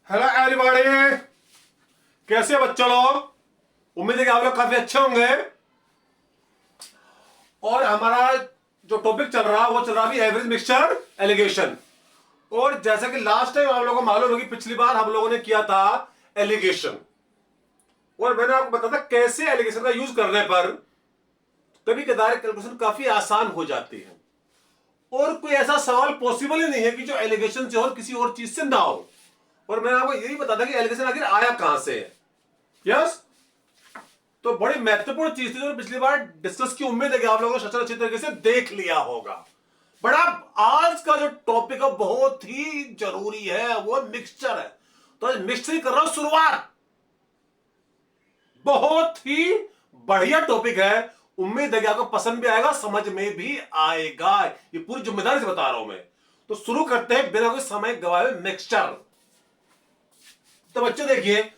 Hello everybody, कैसे बच्चों लोग। उम्मीद है कि आप लोग काफी अच्छे होंगे। और हमारा जो टॉपिक चल रहा है वो चल रहा है एवरेज मिक्सचर एलिगेशन। और जैसा कि लास्ट टाइम आप लोगों को मालूम होगी, पिछली बार हम लोगों ने किया था एलिगेशन, और मैंने आपको बताया था कैसे एलिगेशन का यूज करने पर कभी कदार कैलकुलेशन काफी आसान हो जाती है। और कोई ऐसा सवाल पॉसिबल ही नहीं है कि जो एलिगेशन से और किसी और चीज से ना हो। और मैंने आपको यही बताया था कि एलिगेशन आखिर आया कहां से है। यस, तो बड़ी महत्वपूर्ण चीज थी जो पिछली बार डिस्कस की। उम्मीद है कि आप लोगों ने अच्छी तरीके से देख लिया होगा। बड़ा आज का जो टॉपिक है बहुत ही जरूरी है, वो मिक्सचर है। तो आज मिक्सचर ही कर रहा हूं शुरुआत। बहुत ही बढ़िया टॉपिक है। उम्मीद है कि आपको पसंद भी आएगा, समझ में भी आएगा। ये पूरी जिम्मेदारी से बता रहा हूं मैं। तो शुरू करते हैं बिना कोई समय गवाए मिक्सचर। तो बच्चों देखिए,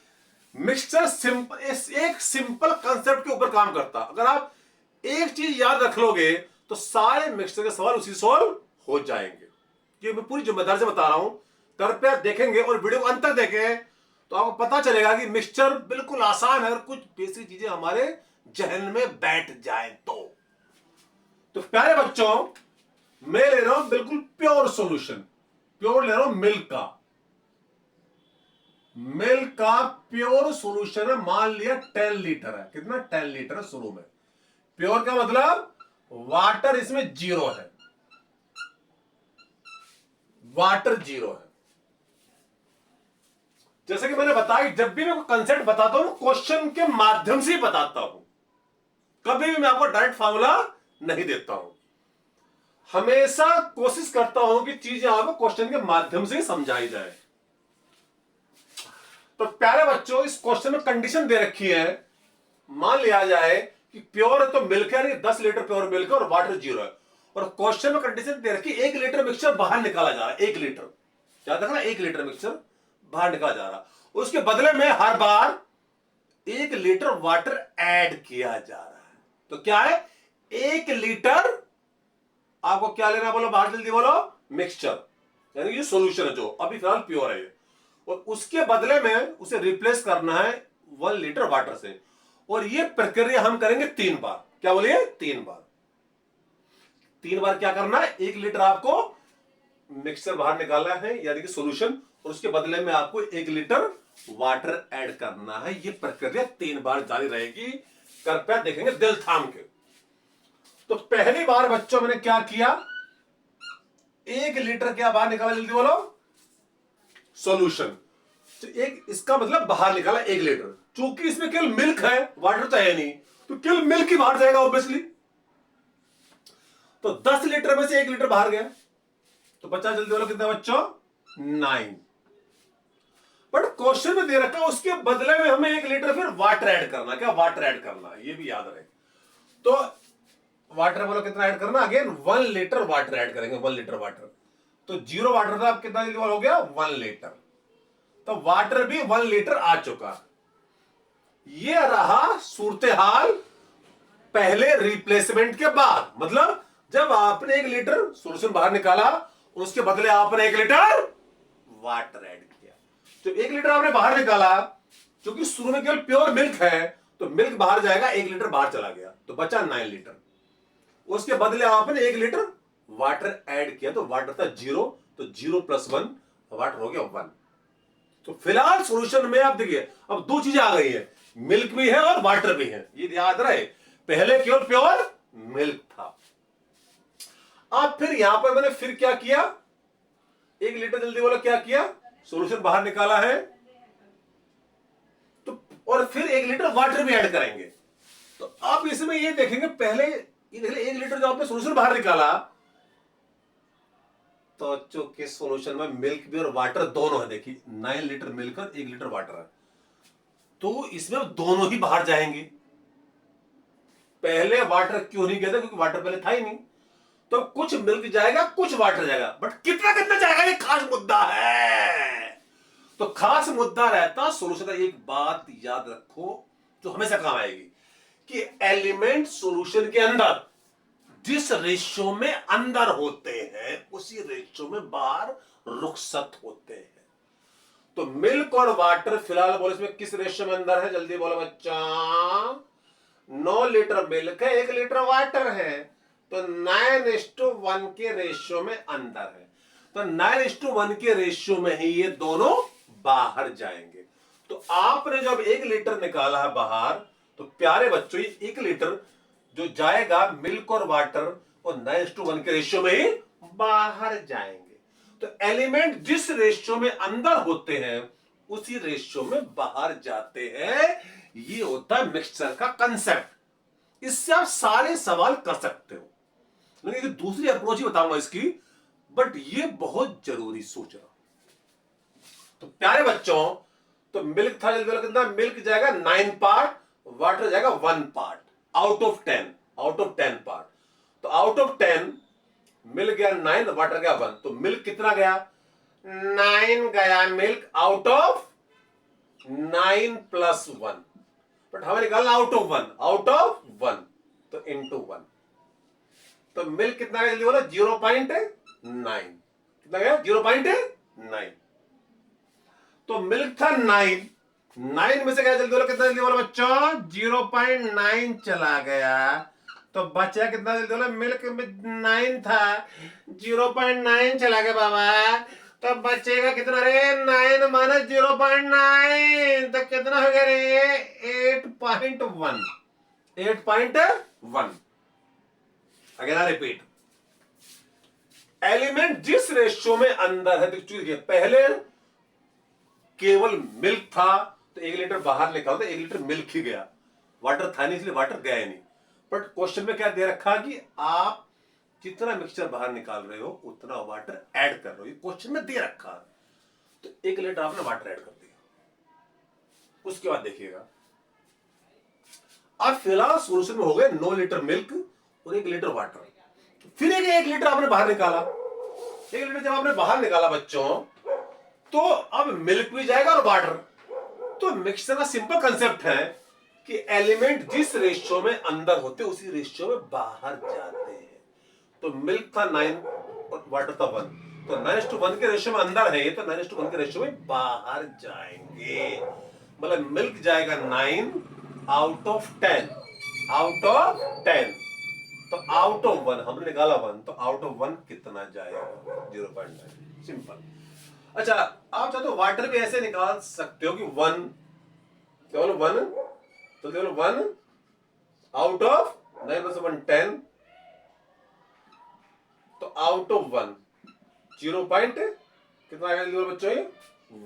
मिक्सचर सिंपल एक सिंपल कंसेप्ट के ऊपर काम करता। अगर आप एक चीज याद रख लोगे तो सारे मिक्सचर के सवाल उसी सोल्व हो जाएंगे। ये मैं पूरी जिम्मेदारी से बता रहा हूं। कृपया देखेंगे और वीडियो को अंत तक देखें तो आपको पता चलेगा कि मिक्सचर बिल्कुल आसान है। और कुछ बेसिक चीजें हमारे जहन में बैठ जाए तो प्यारे बच्चों, मैं ले रहा हूं बिल्कुल प्योर सॉल्यूशन। प्योर ले रहा हूं मिल्क का प्योर सॉल्यूशन है। मान लिया 10 लीटर है। कितना? 10 लीटर है शुरू में। प्योर का मतलब वाटर इसमें जीरो है। वाटर जीरो है। जैसे कि मैंने बताया, जब भी मैं कंसेप्ट बताता हूं क्वेश्चन के माध्यम से ही बताता हूं। कभी भी मैं आपको डायरेक्ट फार्मूला नहीं देता हूं। हमेशा कोशिश करता हूं कि चीजें आपको क्वेश्चन के माध्यम से ही समझाई जाए। तो प्यारे बच्चों, इस क्वेश्चन में कंडीशन दे रखी है। मान लिया जाए कि प्योर है तो मिल्क है, 10 लीटर प्योर मिल्क है और वाटर जीरो है। और क्वेश्चन में कंडीशन दे रखी है 1 लीटर मिक्सचर बाहर निकाला जा रहा है। 1 लीटर क्या देखना, 1 लीटर मिक्सचर बाहर निकाला जा रहा है। उसके बदले में हर बार 1 लीटर वाटर ऐड किया जा रहा है। तो क्या है? 1 लीटर आपको क्या लेना, बोलो बाहर, जल्दी बोलो। मिक्सचर यानी कि सोल्यूशन है जो अभी फिलहाल प्योर है। और उसके बदले में उसे रिप्लेस करना है 1 लीटर वाटर से। और यह प्रक्रिया हम करेंगे 3 बार। क्या बोलिए? 3 बार। 3 बार क्या करना है? 1 लीटर आपको मिक्सचर बाहर निकालना है यानी कि सॉल्यूशन, और उसके बदले में आपको 1 लीटर वाटर ऐड करना है। यह प्रक्रिया 3 बार जारी रहेगी। कृपया देखेंगे दिल थाम के। तो पहली बार बच्चों मैंने क्या किया, 1 लीटर क्या बाहर निकाला, जल्दी बोलो। सॉल्यूशन। तो एक इसका मतलब बाहर निकाला 1 लीटर। चूंकि इसमें केवल मिल्क है, वाटर तो है नहीं, तो केवल मिल्क ही बाहर जाएगा ऑब्वियसली। तो 10 लीटर में से 1 लीटर बाहर गया, तो बच्चा जल्दी बोलो कितना बच्चों? 9। बट क्वेश्चन में दे रखा है उसके बदले में हमें 1 लीटर फिर वाटर ऐड करना। क्या वाटर ऐड करना, ये भी याद रहे। तो वाटर बोलो कितना ऐड करना, अगेन 1 लीटर वाटर ऐड करेंगे। 1 लीटर वाटर, तो जीरो वाटर था, अब कितना जल्दी हो गया? 1 लीटर। तो वाटर भी 1 लीटर आ चुका। ये रहा सूरत हाल पहले रिप्लेसमेंट के बाद। मतलब जब आपने 1 लीटर सॉल्यूशन बाहर निकाला और उसके बदले आपने 1 लीटर वाटर ऐड किया। तो 1 लीटर आपने बाहर निकाला, क्योंकि शुरू में केवल प्योर मिल्क है तो मिल्क बाहर जाएगा, 1 लीटर बाहर चला गया, तो बचा 9 लीटर। उसके बदले आपने 1 लीटर वाटर ऐड किया, तो वाटर था जीरो, तो जीरो प्लस 1 वाटर हो गया 1। तो फिलहाल सॉल्यूशन में आप देखिए अब 2 चीजें आ गई है, मिल्क भी है और वाटर भी है। ये याद रहे, पहले केवल प्योर मिल्क था। अब फिर यहां पर मैंने फिर क्या किया, 1 लीटर, जल्दी बोलो क्या किया, सॉल्यूशन बाहर निकाला है, तो और फिर 1 लीटर वाटर भी ऐड करेंगे। तो आप इसमें ये देखेंगे, पहले ये देख 1 लीटर जो आपने सॉल्यूशन बाहर निकाला, तो चूंकि सॉल्यूशन में मिल्क भी और वाटर दोनों है, देखिए 9 लीटर मिल्क और 1 लीटर वाटर है, तो इसमें दोनों ही बाहर जाएंगे। पहले वाटर क्यों नहीं गया था? क्योंकि वाटर पहले था ही नहीं। तो कुछ मिल्क जाएगा, कुछ वाटर जाएगा, बट कितना कितना जाएगा ये खास मुद्दा है। तो खास मुद्दा रहता सॉल्यूशन का। एक बात याद रखो जो हमेशा काम आएगी, कि एलिमेंट सॉल्यूशन के अंदर जिस रेशियो में अंदर होते हैं उसी रेशियो में बाहर रुखसत होते हैं। तो मिल्क और वाटर फिलहाल बोलो इसमें किस रेशियो में अंदर है, जल्दी बोलो बच्चा। 9 लीटर मिल्क है, 1 लीटर वाटर है, तो 9:1 के रेशियो में अंदर है। तो 9:1 के रेशियो में ही ये दोनों बाहर जाएंगे। तो आपने जब 1 लीटर निकाला है बाहर, तो प्यारे बच्चों ये 1 लीटर जो जाएगा मिल्क और वाटर, और 9:1 के रेशियो में ही बाहर जाएंगे। तो एलिमेंट जिस रेशियो में अंदर होते हैं उसी रेशियो में बाहर जाते हैं। ये होता है मिक्सचर का कंसेप्ट। इससे आप सारे सवाल कर सकते हो, लेकिन दूसरी अप्रोच ही बताऊंगा इसकी, बट ये बहुत जरूरी सोच रहा। तो प्यारे बच्चों, तो मिल्क था जल्दी कितना, मिल्क जाएगा 9 पार्ट, वाटर जाएगा 1 part out of 10, out of 10 part. तो आउट ऑफ 10 मिल्क गया 9, वाटर गया 1, तो मिल्क कितना गया, 9 गया मिल्क आउट ऑफ 9 + 1, बट हमें निकालना आउट ऑफ 1, आउट ऑफ 1, तो इंटू 1। तो मिल्क कितना गया जल्दी बोलो, 0.9, कितना गया 0.9। तो मिल्क था 9 में से गया जल्दी बोलो कितना, जल्दी बोलो बच्चों, 0.9 चला गया, तो बचा कितना जल्दी बोलो, मिल्क में 9 था, 0.9 चला गया बाबा, तो बचेगा कितना रे, 9 - 0.9, तो कितना हो गया रे, 8.1, 8.1। अगेन रिपीट, एलिमेंट जिस रेशियो में अंदर है, देखिए पहले केवल मिल्क था तो 1 लीटर बाहर निकालो तो 1 लीटर मिल्क ही गया, वाटर था नहीं इसलिए वाटर गया ही नहीं। बट क्वेश्चन में क्या दे रखा कि आप जितना मिक्सचर बाहर निकाल रहे हो उतना वाटर ऐड कर रहे हो, ये क्वेश्चन में दे रखा। तो 1 लीटर आपने वाटर ऐड कर दिया। उसके बाद देखिएगा, अब फिलहाल सोल्यूशन में हो गए 9 लीटर मिल्क और 1 लीटर वाटर। फिर 1 लीटर आपने बाहर निकाला, 1 लीटर जब आपने बाहर निकाला बच्चों, तो अब मिल्क भी जाएगा और वाटर। तो मिक्सचर का सिंपल कंसेप्ट है कि एलिमेंट जिस रेशियो में अंदर होते उसी रेशियो में बाहर जाते हैं। तो मिल्क था 9 और वाटर था 1, तो 9:1 के रेशियो में अंदर है ये, तो 9:1 के रेशियो में बाहर जाएंगे। मतलब मिल्क जाएगा 9 आउट ऑफ 10, आउट ऑफ 10, तो आउट ऑफ 1 हमने निकाला 1, तो आउट ऑफ 1 कितना जाएगा, 0.9, सिंपल। अच्छा, आप चाहो तो वाटर भी ऐसे निकाल सकते हो कि 1, केवल 1, तो केवल 1 आउट ऑफ 9 + 1 10, तो आउट ऑफ 1 0 पॉइंट कितना आएगा बच्चों,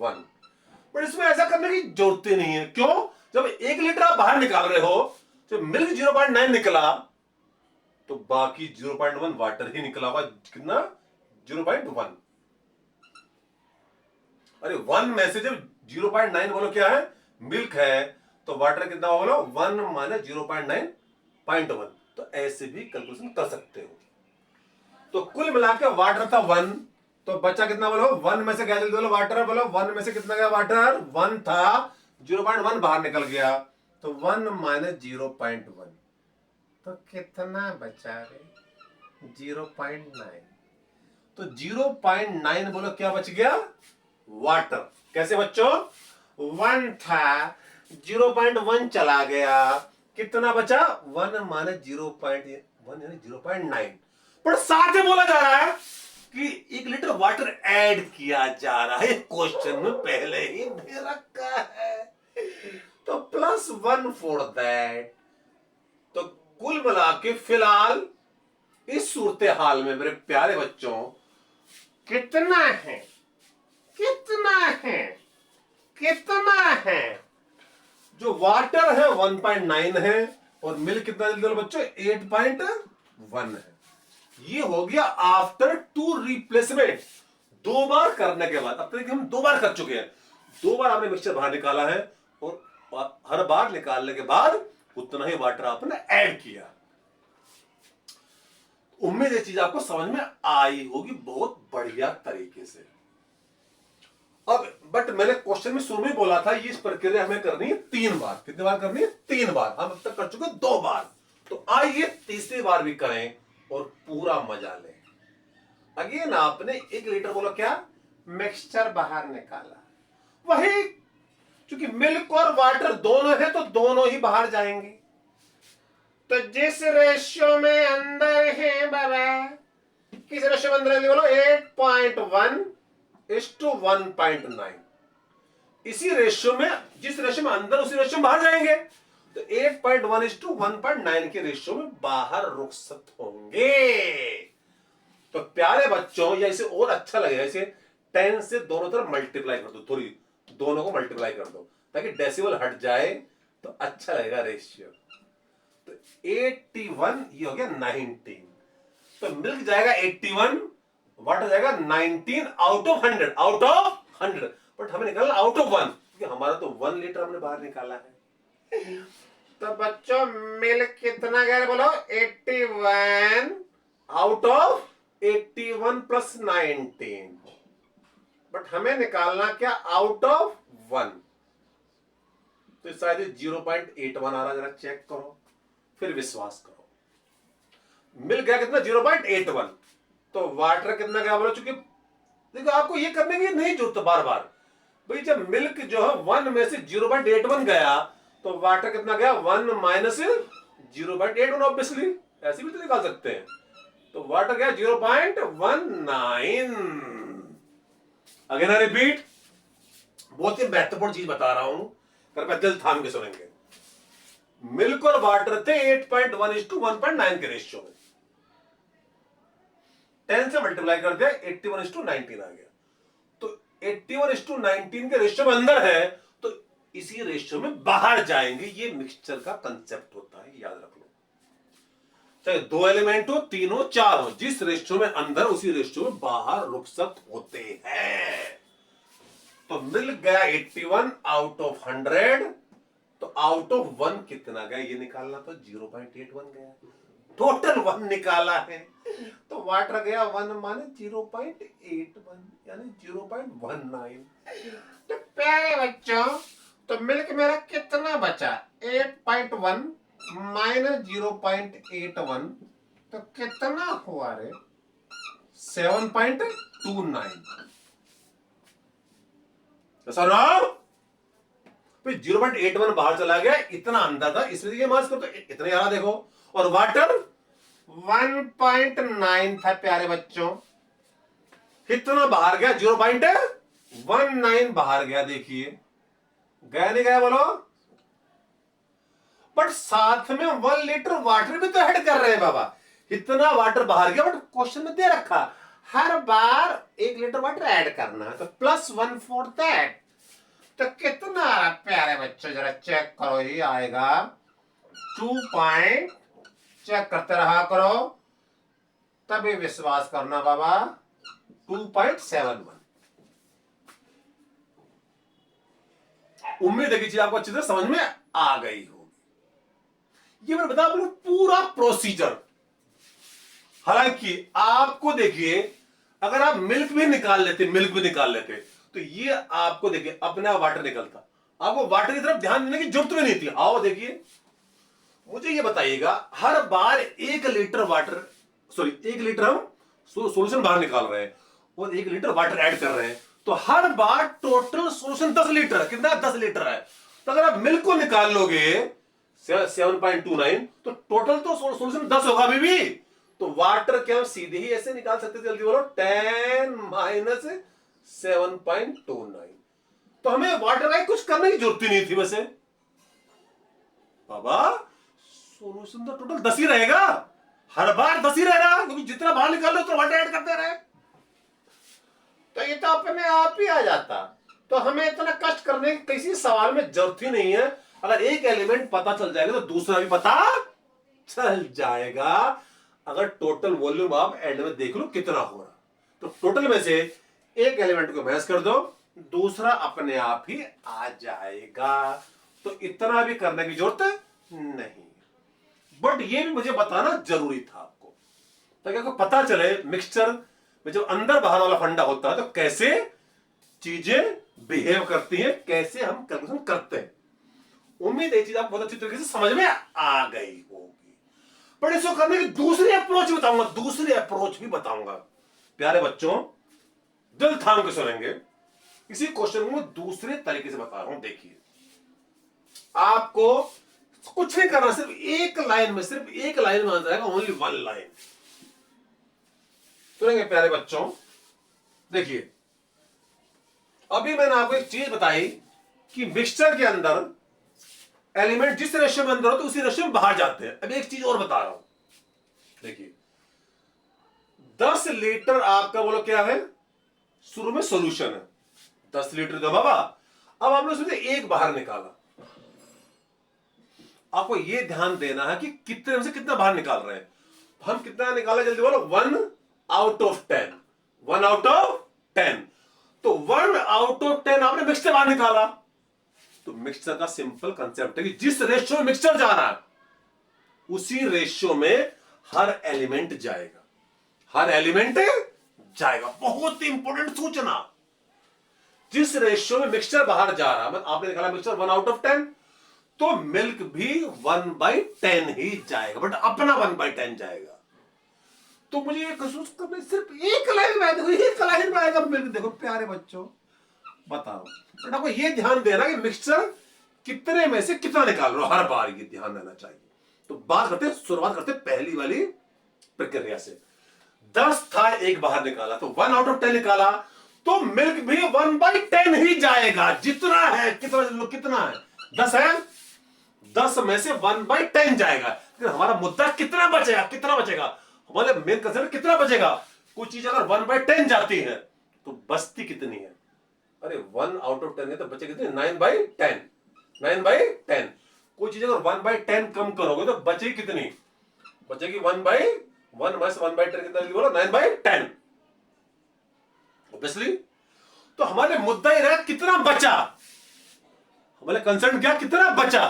1। पर इसमें ऐसा करने की जरूरत ही नहीं है, क्यों, जब 1 लीटर आप बाहर निकाल रहे हो, जब मिल्क 0.9 निकला तो बाकी 0.1 वाटर ही निकला होगा, कितना 0.1। अरे 1 में से जब 0.9 बोलो क्या है, मिल्क है, तो वाटर कितना बोलो, 1 - 0.9 0.1। तो ऐसे भी कैलकुलेशन कर सकते हो। तो कुल मिला के वाटर था 1, तो बचा कितना बोलो, 1 में से क्या जल्दी बोलो, वाटर बोलो, 1 में से कितना गया वाटर, 1 था, 0.1 बाहर निकल गया, तो 1 - 0.1, तो कितना बचा रे, 0.9। तो 0.9 बोलो क्या बच गया, वाटर। कैसे बच्चों, 1 था, 0.1 चला गया, कितना बचा, 1 - 0.1 यानी 0.9। पर साथ में बोला जा रहा है कि 1 लीटर वाटर ऐड किया जा रहा है, क्वेश्चन में पहले ही दे रखा है, तो +1 फॉर दैट। तो कुल मिला के फिलहाल इस सूरत हाल में मेरे प्यारे बच्चों कितना है, कितना है, कितना है, जो वाटर है 1.9 है और मिल्क कितना जल्दी बच्चों, 8.1 है। ये हो गया आफ्टर 2 रिप्लेसमेंट, 2 बार करने के बाद। अब तक हम 2 बार कर चुके हैं, 2 बार आपने मिक्सचर बाहर निकाला है और हर बार निकालने के बाद उतना ही वाटर आपने ऐड किया। उम्मीद ये चीज आपको समझ में आई होगी बहुत बढ़िया तरीके से। अब बट मैंने क्वेश्चन में शुरू में बोला था, ये इस प्रक्रिया हमें करनी है 3 बार। कितनी बार करनी है, 3 बार। हम अब तक कर चुके 2 बार, तो आइए तीसरी बार भी करें और पूरा मजा लें। अगेन आपने 1 लीटर बोला क्या, मिक्सचर बाहर निकाला, वही, क्योंकि मिल्क और वाटर दोनों है तो दोनों ही बाहर जाएंगे। तो जिस रेशियो में अंदर है बाबा, किस रेशियो में अंदर है बोलो, 8.1:1.9। इसी रेशियो में, जिस रेशियो में अंदर उसी रेशियो में बाहर जाएंगे। तो 8.1:1.9 के रेशियो में बाहर रुखसत होंगे। तो प्यारे बच्चों, या इसे और अच्छा लगेगा, इसे 10 से दोनों तरफ मल्टीप्लाई कर दो, थोड़ी दोनों को मल्टीप्लाई कर दो ताकि डेसिमल हट जाए तो अच्छा लगेगा रेशियो। तो 81 ये हो गया 19। तो मिल्क जाएगा 81, वाटर जाएगा 19 out of 100, out of 100। But हमें निकालना आउट ऑफ 1, क्योंकि हमारा तो 1 लीटर हमने बाहर निकाला है। तो बच्चों मिल्क कितना गया बोलो, 81 आउट ऑफ 81 प्लस 19। बट हमें निकालना क्या, आउट ऑफ 1। तो शायद 0.81 आ रहा, जरा चेक करो फिर विश्वास करो। मिल गया कितना, 0.81। तो वाटर कितना गया बोलो, चूंकि देखो आपको ये करने की नहीं जरूरत बार बार भाई। जब मिल्क जो है 1 में से 0.81 गया तो वाटर कितना गया, 1 माइनस 0.81 ऑब्वियसली, ऐसे भी तो निकाल सकते हैं। तो वाटर गया 0.19। अगेन रिपीट, बहुत ही महत्वपूर्ण चीज बता रहा हूं, कृपया दिल थाम के सुनेंगे। मिल्क और वाटर थे 8.1:1.9 के रेशियो में, 10 से मल्टीप्लाई कर दिया, 81:19 आ गया। तो 81:19 के रेशियो में अंदर है तो इसी रेशियो में बाहर जाएंगे। ये मिक्सचर का कंसेप्ट होता है, याद रख लो। चाहे 2 एलिमेंट हो, 3 हो, 4 हो, जिस रेशियो में अंदर उसी रेशियो में बाहर रुखसत होते हैं। तो मिल गया 81 आउट ऑफ 100। तो आउट ऑफ 1 कितना गया ये निकालना, तो 0.81 गया। टोटल 1 निकाला है। तो वाटर गया 1 माने 0.81 यानी 0.19। तो प्यारे बच्चों, तो मिल्क मेरा कितना बचा, 8.1 माइनस 0.81, तो कितना हुआ रे, 7.29। सर 0.81 बाहर चला गया, इतना अंदर था, इसलिए ये मास करते इतना यारा देखो। और वाटर 1.9 था प्यारे बच्चों, कितना बाहर गया, 0.19 बाहर गया। देखिए गया नहीं गया बोलो। बट साथ में 1 लीटर वाटर भी तो ऐड कर रहे हैं बाबा। इतना वाटर बाहर गया, बट क्वेश्चन में दे रखा हर बार 1 लीटर वाटर ऐड करना है, तो +1 फॉर दैट। तो कितना आ रहा प्यारे बच्चों, जरा चेक करो, ही आएगा 2 पॉइंट, चेक करते रहा करो तभी विश्वास करना बाबा, 2.71। उम्मीद है कि चीज आपको अच्छी तरह समझ में आ गई होगी। ये मैं बता दूं पूरा प्रोसीजर। हालांकि आपको देखिए, अगर आप मिल्क भी निकाल लेते तो ये आपको देखिए अपने आप वाटर निकलता, आपको वाटर की तरफ ध्यान देने की जरूरत भी नहीं थी। आओ देखिए, मुझे ये बताइएगा, हर बार 1 लीटर वाटर, सॉरी 1 लीटर हम सॉल्यूशन बाहर निकाल रहे हैं और 1 लीटर वाटर ऐड कर रहे हैं, तो हर बार टोटल सॉल्यूशन 10 लीटर, कितना 10 लीटर है। तो अगर आप मिल्क को निकाल लोगे 7.29, तो टोटल तो सॉल्यूशन 10 होगा अभी भी। तो वाटर क्या हम सीधे ही ऐसे निकाल सकते थे, जल्दी बोलो, 10 माइनस 7.29। तो हमें वाटर का कुछ करने की जरूरत ही नहीं थी वैसे बाबा। सॉल्यूशन तो टोटल 10 ही रहेगा, हर बार 10 ही रहेगा, क्योंकि जितना बाहर निकाल लो तो वाटर ऐड करते रहे, तो ये तो अपने आप ही आ जाता। तो हमें इतना कष्ट करने की किसी सवाल में जरूरत ही नहीं है। अगर एक एलिमेंट पता चल जाएगा तो दूसरा भी पता चल जाएगा। अगर टोटल वॉल्यूम आप एंड में देख लो कितना हो रहा, तो टोटल में से एक एलिमेंट को मैच कर दो, दूसरा अपने आप ही आ जाएगा। तो इतना भी करने की जरूरत नहीं। बट ये भी मुझे बताना जरूरी था आपको, ताकि आपको पता चले मिक्सचर में जब अंदर बाहर वाला फंडा होता है तो कैसे चीजें बिहेव करती हैं, कैसे हम कैलकुलेशन करते हैं। उम्मीद है चीज आपको बहुत अच्छी तरीके से समझ में आ गई होगी। पर इसको करने की दूसरी अप्रोच भी बताऊंगा। प्यारे बच्चों दिल थाम के सुनेंगे, इसी क्वेश्चन को मैं दूसरे तरीके से बता रहा हूं। देखिए, आपको कुछ नहीं करना, सिर्फ एक लाइन में आंसर आएगा, ओनली वन लाइन। सुनेंगे प्यारे बच्चों? देखिए, अभी मैंने आपको एक चीज बताई कि मिक्सचर के अंदर एलिमेंट जिस रेशियो में अंदर हो तो उसी रेशियो में बाहर जाते हैं। अभी एक चीज और बता रहा हूं। देखिए, 10 लीटर आपका बोलो क्या है, शुरू में सॉल्यूशन है, 10 लीटर का बाबा। अब आपने उसमें से एक बाहर निकाला। आपको यह ध्यान देना है कि कितने में से कितना बाहर निकाल रहे हैं। हम कितना निकाला, जल्दी बोलो। 1 आउट ऑफ 10। 1 out of 10। तो 1 आउट ऑफ 10 आपने मिक्सचर बाहर निकाला। तो मिक्सचर का सिंपल कंसेप्ट है कि जिस रेशियो में मिक्सचर जा रहा है उसी रेशियो में हर एलिमेंट जाएगा। हर एलिमेंट जाएगा। बहुत ही इंपॉर्टेंट सूचना। जिस रेशियो में मिक्सचर बाहर जा रहा है, आपने निकाला मिक्सचर 1 आउट ऑफ 10, तो मिल्क भी 1/10 ही जाएगा, बट अपना 1/10 जाएगा। तो मुझे ये महसूस करना, सिर्फ एक लाइन में देखो, एक लाइन में आएगा मिल्क। देखो प्यारे बच्चों, बताओ, बट आपको ये ध्यान देना कि मिक्सचर कितने में से कितना निकाल रहे हो, हर बार ये ध्यान देना चाहिए। तो शुरुआत करते पहली वाली प्रक्रिया से। 10 था, एक बाहर निकाला, तो 1 आउट ऑफ 10 निकाला, तो मिल्क भी 1/10 ही जाएगा। जितना है, कितना है, 10 है, 10 में से 1/10 जाएगा। फिर हमारा मुद्दा कितना बचेगा, हमारे मेन कंसेप्ट कितना बचेगा। कुछ चीज अगर 1/10 जाती है तो बचती कितनी है। अरे 1 आउट ऑफ 10 है तो बचे कितनी, 9/10। 9/10। कोई चीज अगर 1/10 कम करोगे तो बचेगी कितनी, बचेगी 1/1 में से 1/10 कितना बोला, 9/10। ऑब्वियसली। तो हमारे मुद्दा ही रहा कितना बचा, हमारे कंसेप्ट क्या, कितना बचा।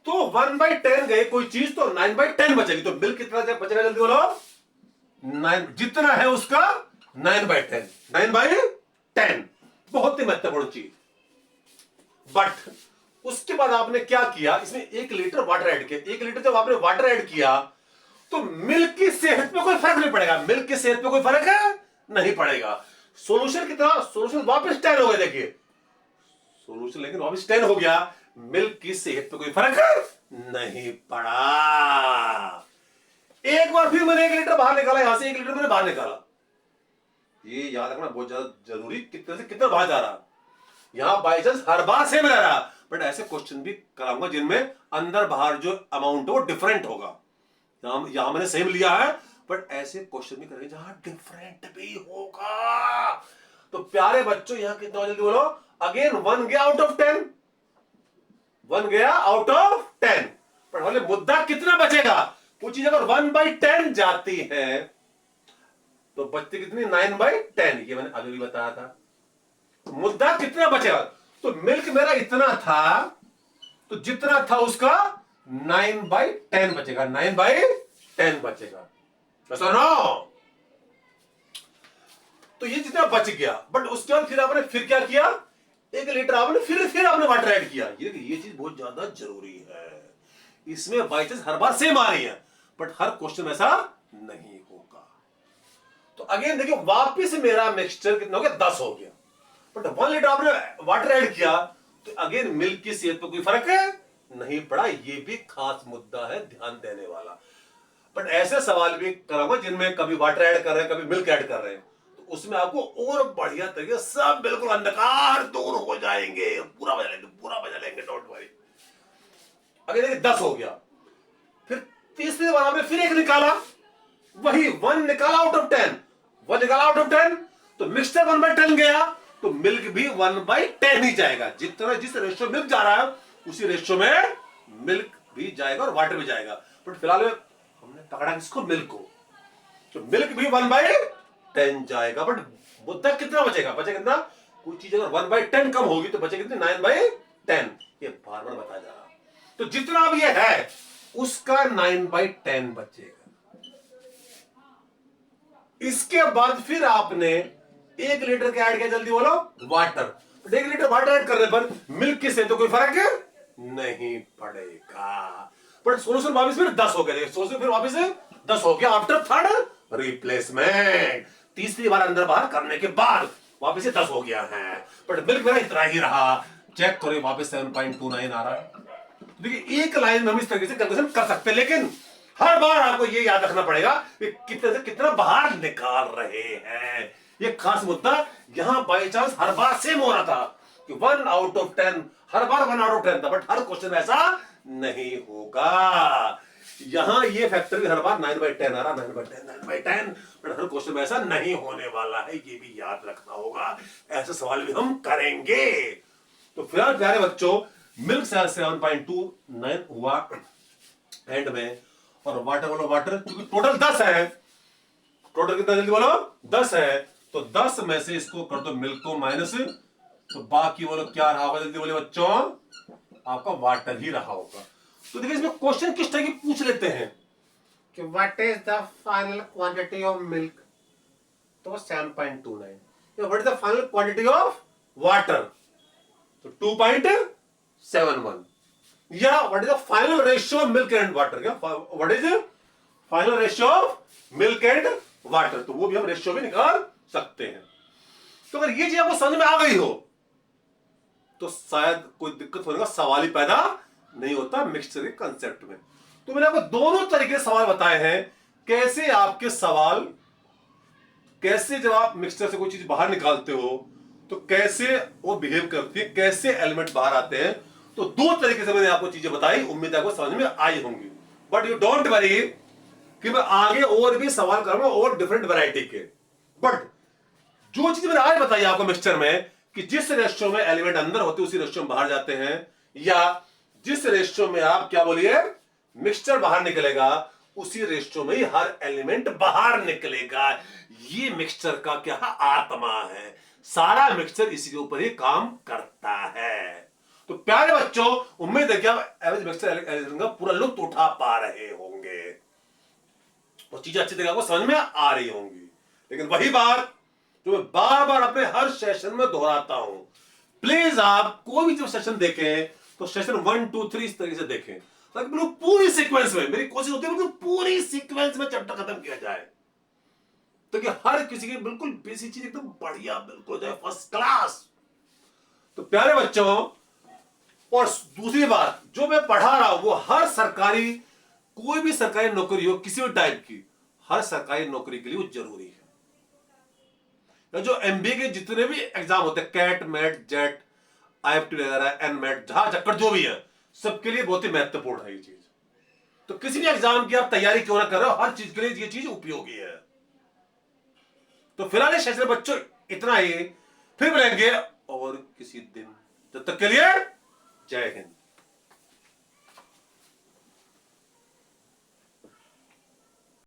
तो 1/10 गए कोई चीज, तो 9/10 बचेगी। तो बिल कितना बचेगा, जल्दी बोलो। 9, जितना है उसका 9/10। 9/10 बहुत ही महत्वपूर्ण चीज। बट उसके बाद आपने क्या किया, इसमें 1 लीटर वाटर ऐड किया। 1 लीटर जब आपने वाटर ऐड किया तो मिल्क की सेहत पे कोई फर्क नहीं पड़ेगा। मिल्क की सेहत पे कोई फर्क नहीं पड़ेगा। सॉल्यूशन कितना, सॉल्यूशन वापस 10 हो गया। देखिए सॉल्यूशन लेकिन वापस 10 हो गया, मिल्क की सेहत पे कोई फर्क नहीं पड़ा। एक बार फिर मैंने 1 लीटर बाहर निकाला, यहां से 1 लीटर मैंने बाहर निकाला। ये याद रखना बहुत ज्यादा जरूरी, कितने से कितना बाहर जा रहा। यहां बाई चांस हर बार सेम रह रहा, बट ऐसे क्वेश्चन भी कराऊंगा जिनमें अंदर बाहर जो अमाउंट है वो डिफरेंट होगा। यहां मैंने सेम लिया है, बट ऐसे क्वेश्चन भी करेंगे जहां डिफरेंट भी होगा। तो प्यारे बच्चों, यहां कितना जल्दी बोलो, अगेन 1 गया आउट ऑफ 10। 1 गया आउट ऑफ 10, पर हमारे मुद्दा कितना बचेगा। कुछ चीज अगर 1/10 जाती है तो बचती कितनी, 9/10। ये मैंने अभी भी बताया था। तो मुद्दा कितना बचेगा, तो मिल्क मेरा इतना था, तो जितना था उसका 9/10 बचेगा। 9/10 बचेगा, नो। तो ये जितना बच गया, बट उसके बाद फिर आपने फिर क्या किया, 1 लीटर आपने फिर आपने वाटर ऐड किया। ये चीज बहुत ज्यादा जरूरी है। इसमें बाई चांस हर बार सेम आ रही है, बट हर क्वेश्चन ऐसा नहीं होगा। तो अगेन देखिए, वापिस मेरा मिक्सचर कितना हो गया, 10 हो गया, बट 1 लीटर आपने वाटर ऐड किया, तो अगेन मिल्क की सेहत पर कोई फर्क नहीं पड़ा। ये भी खास मुद्दा है ध्यान देने वाला। बट ऐसे सवाल भी कराऊंगा जिनमें कभी वाटर ऐड कर रहे हैं, कभी मिल्क ऐड कर रहे हैं, तो उसमें आपको और बढ़िया तरीके सब बिल्कुल अंधकार दूर हो जाएंगे। पूरा बजा लेंगे, डोंट वरी। अगर देखिए 10 हो गया, फिर तीसरी बार आपने फिर 1 निकाला, वही 1 निकाला आउट ऑफ 10। 1 निकाला आउट ऑफ 10, तो मिक्सचर 1/10 गया, तो मिल्क भी 1/10 ही जाएगा। जिस रेशियो मिल्क जा रहा है उसी रेशियो में मिल्क भी जाएगा और वाटर भी जाएगा। बट फिलहाल हमने पकड़ा किसको, मिल्क को, तो मिल्क भी 1/10 जाएगा। बट मुद्दा कितना बचेगा, कितना, कोई चीज अगर 1/10 कम होगी तो बचेगा कितनी, 9/10। ये बार बार बताया जा रहा। तो जितना अब ये है उसका 9/10 बचेगा। इसके बाद फिर आपने 1 लीटर का ऐड किया, जल्दी बोलो, वाटर। 1 लीटर वाटर ऐड करने पर मिल्क से तो कोई फर्क नहीं पड़ेगा। बट सोल्यूशन वापस फिर 10 हो गया। सोल्यूशन फिर वापस 10 हो गया आफ्टर 3rd रिप्लेसमेंट। तीसरी बार अंदर बाहर करने के बाद वापस से 10 हो गया है, बट मिल्क मेरा इतना ही रहा। चेक करो वापस 7.29 आ रहा है। तो देखिए एक लाइन में हम इस तरीके से कैलकुलेशन कर सकते हैं, लेकिन हर बार आपको ये याद रखना पड़ेगा कि कितने से कितना बाहर निकाल रहे हैं। ये खास मुद्दा यहां बाई चांस हर बार सेम हो रहा था कि 1 out of 10, her bar 1 out of 10 था, बट हर क्वेश्चन में ऐसा नहीं होगा। यहां ये फैक्टर भी हर बार 9/10 आ रहा, 9/10, 9/10, बट हर क्वेश्चन में ऐसा नहीं होने वाला है, ये भी याद रखना होगा। ऐसे सवाल भी हम करेंगे। तो फिलहाल प्यारे बच्चों, मिल्क 7.29 हुआ एंड में, और वाटर बोलो वाटर, क्योंकि टोटल 10 है। टोटल कितना जल्दी बोलो 10 है, तो 10 में से इसको कर दो मिल्क को माइनस, तो बाकी बोलो क्या रहा होगा, जल्दी बोले बच्चों, आपका वाटर ही रहा होगा। तो देखिए इसमें क्वेश्चन किस तरह की पूछ लेते हैं कि what is the final quantity of milk, तो 7.29, what is the final quantity of water, तो 2.71, या what is the final ratio of milk and water, क्या what is final ratio of milk and water, तो वो भी हम ratio भी निकाल सकते हैं। तो अगर ये चीज आपको समझ में आ गई हो तो शायद कोई दिक्कत होने का सवाल ही पैदा नहीं होता मिक्सचर के कंसेप्ट में। तो मैंने आपको दोनों तरीके से सवाल बताए हैं, कैसे आपके सवाल, कैसे जब आप मिक्सचर से कोई चीज बाहर निकालते हो तो कैसे वो बिहेव करती है, कैसे एलिमेंट बाहर आते हैं। तो 2 तरीके से मैंने आपको चीजें बताई, उम्मीद है आपको समझ में आई होंगी। बट यू डोंट वरी कि मैं आगे और भी सवाल करूंगा और डिफरेंट वैरायटी के। बट जो चीज मैंने आज बताई आपको मिक्सचर में, कि जिस रेशियो में एलिमेंट अंदर होते उसी रेशियो में बाहर जाते हैं, या जिस रेशियो में आप क्या बोलिए मिक्सचर बाहर निकलेगा उसी रेशियो में ही हर एलिमेंट बाहर निकलेगा। ये मिक्सचर का क्या आत्मा है, सारा मिक्सचर इसी के ऊपर ही काम करता है। तो प्यारे बच्चों, उम्मीद है कि आप एवरेज मिक्सचर एलिमेंट का पूरा लुत्फ उठा पा रहे होंगे और चीजें अच्छी तरह को समझ में आ रही होंगी। लेकिन वही बात जो मैं बार बार अपने हर सेशन में दोहराता हूं, प्लीज आप कोई भी जब सेशन देखें तो सेशन 1, 2, 3 इस तरीके से देखें, ताकि बिल्कुल पूरी सीक्वेंस में, मेरी कोशिश होती है बिल्कुल पूरी सीक्वेंस में चैप्टर खत्म किया जाए, ताकि हर किसी की बिल्कुल बेसिक चीज एकदम बढ़िया बिल्कुल जाए, फर्स्ट क्लास। तो प्यारे बच्चों, और दूसरी बात जो मैं पढ़ा रहा हूं वो हर सरकारी, कोई भी सरकारी नौकरी हो किसी भी टाइप की, हर सरकारी नौकरी के लिए वो जरूरी है। जो एमबीए के जितने भी एग्जाम होते हैं, कैट, मैट, जेट, आईएफटी वगैरह, एनमेट, जहां चक्कर जो भी है, सबके लिए बहुत ही महत्वपूर्ण है ये चीज। तो किसी भी एग्जाम की आप तैयारी क्यों ना कर रहे हो, हर चीज के लिए ये चीज उपयोगी है। तो फिलहाल इस सेशन बच्चों इतना ही, फिर मिलेंगे और किसी दिन, तब तक के लिए जय हिंद।